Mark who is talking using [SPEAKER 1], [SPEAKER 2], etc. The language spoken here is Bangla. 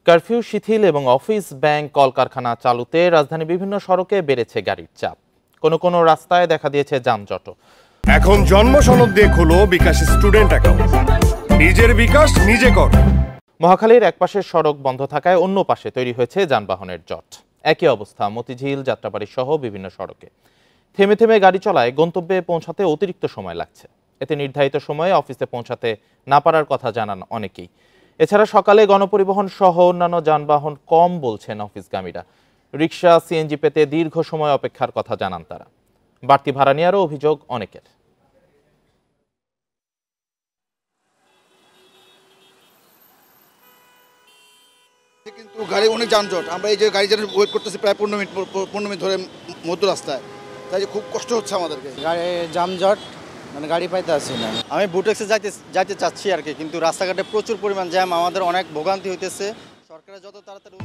[SPEAKER 1] কারফিউ শিথিল এবং অফিস, ব্যাংক, কলকারখানা চালুতে রাজধানীর বিভিন্ন সড়কে বেড়েছে গাড়ির চাপ। কোনো কোনো রাস্তায় দেখা দিয়েছে যানজট।
[SPEAKER 2] এখন জন্ম সনদ দিয়ে খোলো বিকাশ স্টুডেন্ট অ্যাকাউন্ট। নিজের বিকাশ নিজে কর।
[SPEAKER 1] মহাখালীর একপাশের সড়ক বন্ধ থাকায় অন্য পাশে তৈরি হয়েছে যানবাহনের জট। একই অবস্থা মতিঝিল, যাত্রাবাড়ি সহ বিভিন্ন সড়কে। থেমে থেমে গাড়ি চলায় গন্তব্যে পৌঁছাতে অতিরিক্ত সময় লাগছে। এতে নির্ধারিত সময়ে অফিসে পৌঁছাতে না পারার কথা জানান অনেকেই। এছাড়া সকালে গণপরিবহন সহ অন্যান্য যানবাহন কম বলছেন অফিসগামীরা। রিকশা, সিএনজি পেতে দীর্ঘ সময় অপেক্ষার কথা জানান তারা। বাড়তি ভাড়া নেওয়ারও অভিযোগ অনেকের।
[SPEAKER 3] কিন্তু গাড়ি অনেক যানজট। আমরা এই যে গাড়ি জন্য ওয়েট করতেছি প্রায় 15 মিনিট ধরে মধ্য রাস্তায়, তাই খুব কষ্ট হচ্ছে আমাদেরকে।
[SPEAKER 4] গাড়ি যানজট, মানে গাড়ি পাইতে আসছি না। আমি বুটেক্সে যাইতে চাচ্ছি আর কি, কিন্তু রাস্তাঘাটে প্রচুর পরিমাণ জ্যাম, আমাদের অনেক ভোগান্তি হইতেছে। সরকারের যত তাড়াতাড়ি